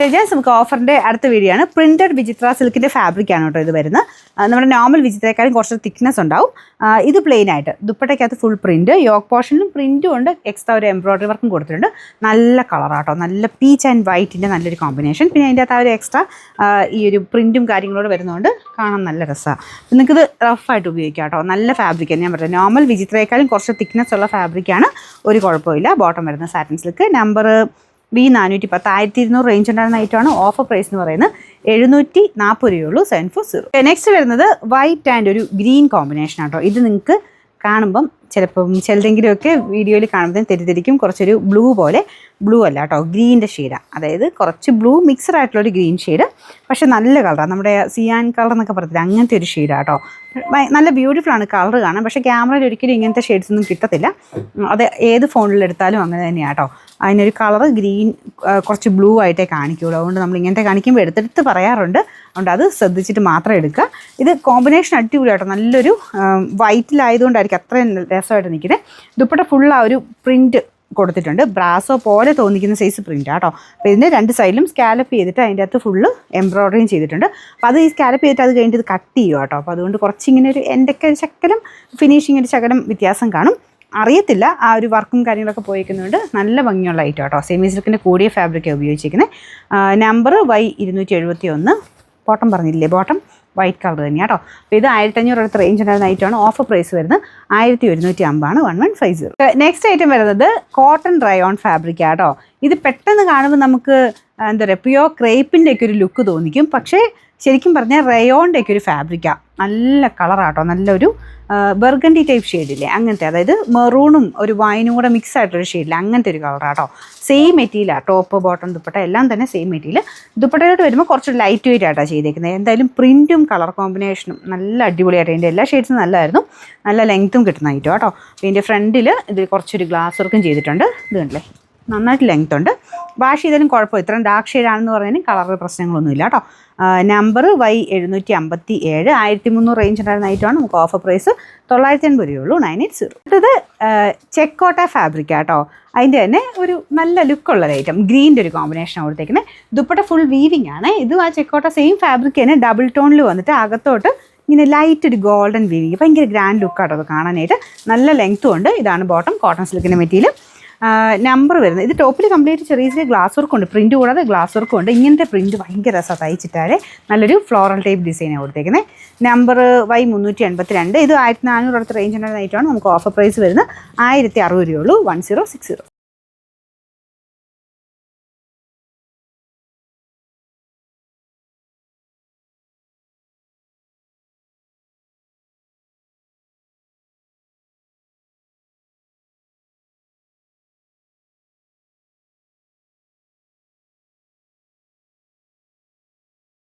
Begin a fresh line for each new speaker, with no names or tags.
നമുക്ക് ഓഫറിൻ്റെ അടുത്ത വീഡിയോ ആണ്. പ്രിന്റഡ് വിചിത്ര സിൽക്കിൻ്റെ ഫാബ്രിക്കാണ് കേട്ടോ ഇത് വരുന്നത്. നമ്മുടെ നോർമൽ വിചിത്രയെക്കാളും കുറച്ച് തിക്നെസ് ഉണ്ടാവും. ഇത് പ്ലെയിൻ ആയിട്ട് ദുപ്പട്ടയ്ക്കകത്ത് ഫുൾ പ്രിൻറ്റ്, യോക്ക് പോർഷനിലും പ്രിൻറ്റും ഉണ്ട്, എക്സ്ട്രാ ഒരു എംബ്രോയ്ഡറി വർക്കും കൊടുത്തിട്ടുണ്ട്. നല്ല കളറാട്ടോ, നല്ല പീച്ച് ആൻഡ് വൈറ്റിൻ്റെ നല്ലൊരു കോമ്പിനേഷൻ. പിന്നെ അതിൻ്റെ അകത്ത് ആ ഒരു എക്സ്ട്രാ ഈ ഒരു പ്രിൻറ്റും കാര്യങ്ങളോട് വരുന്നതുകൊണ്ട് കാണാൻ നല്ല രസമാണ്. നിങ്ങൾക്കിത് റഫായിട്ട് ഉപയോഗിക്കാം കേട്ടോ. നല്ല ഫാബ്രിക്കാണ്. ഞാൻ പറഞ്ഞത് നോർമൽ വിചിത്രയെക്കാളും കുറച്ച് തിക്നെസ് ഉള്ള ഫാബ്രിക്കാണ്. ഒരു കുഴപ്പമില്ല. ബോട്ടം വരുന്ന satin silk number B410, 1200 range ഉണ്ടായിരുന്ന ഐറ്റമാണ്. ഓഫർ പ്രൈസ് എന്ന് പറയുന്നത് 740 രൂപയുള്ളൂ. 740. നെക്സ്റ്റ് വരുന്നത് വൈറ്റ് ആൻഡ് ഒരു ഗ്രീൻ കോമ്പിനേഷൻ ആട്ടോ. ഇത് നിങ്ങൾക്ക് കാണുമ്പം ചിലപ്പം ചിലതെങ്കിലുമൊക്കെ വീഡിയോയിൽ കാണുമ്പോൾ തെറ്റിദ്ധരിക്കും. കുറച്ചൊരു ബ്ലൂ പോലെ, ബ്ലൂ അല്ല കേട്ടോ, ഗ്രീൻ്റെ ഷെയ്ഡാണ്. അതായത് കുറച്ച് ബ്ലൂ മിക്സഡ് ആയിട്ടുള്ളൊരു ഗ്രീൻ ഷെയ്ഡ്, പക്ഷെ നല്ല കളറാണ്. നമ്മുടെ സിയാൻ കളർ എന്നൊക്കെ പറയത്തില്ല, അങ്ങനത്തെ ഒരു ഷെയ്ഡാണ് കേട്ടോ. നല്ല ബ്യൂട്ടിഫുൾ ആണ് കളർ കാണാൻ. പക്ഷേ ക്യാമറയിൽ ഒരിക്കലും ഇങ്ങനത്തെ ഷെയ്ഡ്സ് ഒന്നും കിട്ടത്തില്ല. അത് ഏത് ഫോണിലെടുത്താലും അങ്ങനെ തന്നെയാണ് കേട്ടോ. അതിനൊരു കളർ ഗ്രീൻ കുറച്ച് ബ്ലൂ ആയിട്ടേ കാണിക്കുള്ളൂ. അതുകൊണ്ട് നമ്മൾ ഇങ്ങനത്തെ കാണിക്കുമ്പോൾ എടുത്തെടുത്ത് പറയാറുണ്ട്. അതുകൊണ്ട് അത് ശ്രദ്ധിച്ചിട്ട് മാത്രം എടുക്കുക. ഇത് കോമ്പിനേഷൻ അടിപൊളിയാട്ടോ. നല്ലൊരു വൈറ്റിലായതുകൊണ്ടായിരിക്കും അത്രയും രസമായിട്ട് നിൽക്കുന്നത്. ദുപ്പട്ട ഫുൾ ആ ഒരു പ്രിൻറ്റ് കൊടുത്തിട്ടുണ്ട്. ബ്രാസോ പോലെ തോന്നിക്കുന്ന സൈസ് പ്രിൻ്റ് ആട്ടോ. അപ്പോൾ ഇതിൻ്റെ രണ്ട് സൈഡിലും സ്കാലപ്പ് ചെയ്തിട്ട് അതിൻ്റെ അകത്ത് ഫുള്ള് എംബ്രോയ്ഡറിയും ചെയ്തിട്ടുണ്ട്. അപ്പോൾ അത് ഈ സ്കാലപ്പ് ചെയ്തിട്ട് അത് കഴിഞ്ഞിട്ട് ഇത് കട്ട് ചെയ്യും കേട്ടോ. അപ്പോൾ അതുകൊണ്ട് കുറച്ചിങ്ങനെ ഒരു എൻ്റെയൊക്കെ ഒരു ശകലം ഫിനിഷിങ്ങിൻ്റെ ശകലം വ്യത്യാസം കാണും. അറിയത്തില്ല, ആ ഒരു വർക്കും കാര്യങ്ങളൊക്കെ പോയിരിക്കുന്നുണ്ട്. നല്ല ഭംഗിയുള്ള ഐറ്റം കേട്ടോ. സെമി സിൽക്കിൻ്റെ കൂടിയ ഫാബ്രിക്കാണ് ഉപയോഗിച്ചിരിക്കുന്നത്. Number Y271. ബോട്ടം പറഞ്ഞില്ലേ, ബോട്ടം വൈറ്റ് കളർ തന്നെയാണ് കേട്ടോ. അപ്പോൾ ഇത് 1500 അടുത്ത് റേഞ്ച് ഉണ്ടായിരുന്ന ഐറ്റമാണ്. ഓഫർ പ്രൈസ് വരുന്നത് 1150 1150. നെക്സ്റ്റ് ഐറ്റം വരുന്നത് കോട്ടൺ റയോൺ ഫാബ്രിക് ആട്ടോ. ഇത് പെട്ടെന്ന് കാണുമ്പോൾ നമുക്ക് എന്താ പറയുക, പ്യുവർ ക്രേപ്പിൻ്റെ ഒക്കെ ഒരു ലുക്ക് തോന്നിക്കും. പക്ഷേ ശരിക്കും പറഞ്ഞാൽ റയോണിൻ്റെ ഒക്കെ ഒരു ഫാബ്രിക്കാണ്. നല്ല കളറാട്ടോ. നല്ലൊരു ബർഗണ്ടി ടൈപ്പ് ഷെയ്ഡില്ലേ, അങ്ങനത്തെ, അതായത് മെറൂണും ഒരു വൈനും കൂടെ മിക്സ് ആയിട്ടൊരു ഷെയ്ഡില്ല, അങ്ങനത്തെ ഒരു കളറാട്ടോ. സെയിം മെറ്റീരിയലാണ്. ടോപ്പ് ബോട്ടം ദുപ്പട്ട എല്ലാം തന്നെ സെയിം മെറ്റീരിയൽ. ദുപ്പട്ടയോട്ട് വരുമ്പോൾ കുറച്ച് ലൈറ്റ് വെയിറ്റ് ആയിട്ടാണ് ചെയ്തേക്കുന്നത്. എന്തായാലും പ്രിൻറ്റും കളർ കോമ്പിനേഷനും നല്ല അടിപൊളിയായിട്ട്. ഇതിൻ്റെ എല്ലാ ഷെയ്ഡ്സും നല്ലതായിരുന്നു. നല്ല ലെങ്ത്തും കിട്ടുന്ന ഐറ്റം കേട്ടോ. അപ്പോൾ ഇതിൻ്റെ ഫ്രണ്ടിൽ ഇത് കുറച്ചൊരു ഗ്ലാസ് വർക്കും ചെയ്തിട്ടുണ്ട്. ഇത് കണ്ടില്ലേ, നന്നായിട്ട് ലെങ്ത് ഉണ്ട്. വാഷ് ചെയ്താലും കുഴപ്പമില്ല. ഇത്രയും ഡാർക്ക് ഷെയ്ഡാണെന്ന് പറഞ്ഞാൽ കളർ പ്രശ്നങ്ങളൊന്നുമില്ല കേട്ടോ. നമ്പർ Y757, 1300 റേഞ്ച് ഉണ്ടായിരുന്ന ഐറ്റമാണ്. നമുക്ക് ഓഫർ പ്രൈസ് 980 രൂപയുള്ളൂ. 980. അടുത്തത് ചെക്കോട്ട ഫാബ്രിക് കേട്ടോ. അതിൻ്റെ തന്നെ ഒരു നല്ല ലുക്കുള്ള ഐറ്റം. ഗ്രീൻ്റെ ഒരു കോമ്പിനേഷൻ കൊടുത്തേക്കുന്നത്. ദുപ്പട്ട ഫുൾ വീവിങ് ആണ്. ഇതും ആ ചെക്കോട്ട സെയിം ഫാബ്രിക് തന്നെ ഡബിൾ ടോണിൽ വന്നിട്ട് അകത്തോട്ട് ഇങ്ങനെ ലൈറ്റ് ഒരു ഗോൾഡൻ വീവിങ്. ഭയങ്കര ഗ്രാൻഡ് ലുക്കാട്ടോ അത് കാണാനായിട്ട്. നല്ല ലെങ്ത്തും ഉണ്ട്. ഇതാണ് ബോട്ടം, കോട്ടൺ സിൽക്കിൻ്റെ മെറ്റീരിയൽ. നമ്പർ വരുന്നത്, ഇത് ടോപ്പിൽ കംപ്ലീറ്റ് ചെറിയ ചെറിയ ഗ്ലാസ് വർക്കും ഉണ്ട്. പ്രിൻറ്റ് കൂടാതെ ഗ്ലാസ് വർക്കും ഉണ്ട്. ഇങ്ങനത്തെ പ്രിൻറ്റ് ഭയങ്കര രസമാണ് തയ്ച്ചിട്ടാൽ. നല്ലൊരു ഫ്ലോറൽ ടൈപ്പ് ഡിസൈനാണ് കൊടുത്തേക്കുന്നത്. Number Y382. ഇത് 1400 അടുത്ത റേഞ്ച് ഉണ്ടായിരുന്ന ഐറ്റമാണ്. നമുക്ക് ഓഫർ പ്രൈസ് വരുന്നത് 1060 രൂപയുള്ളൂ. 1060.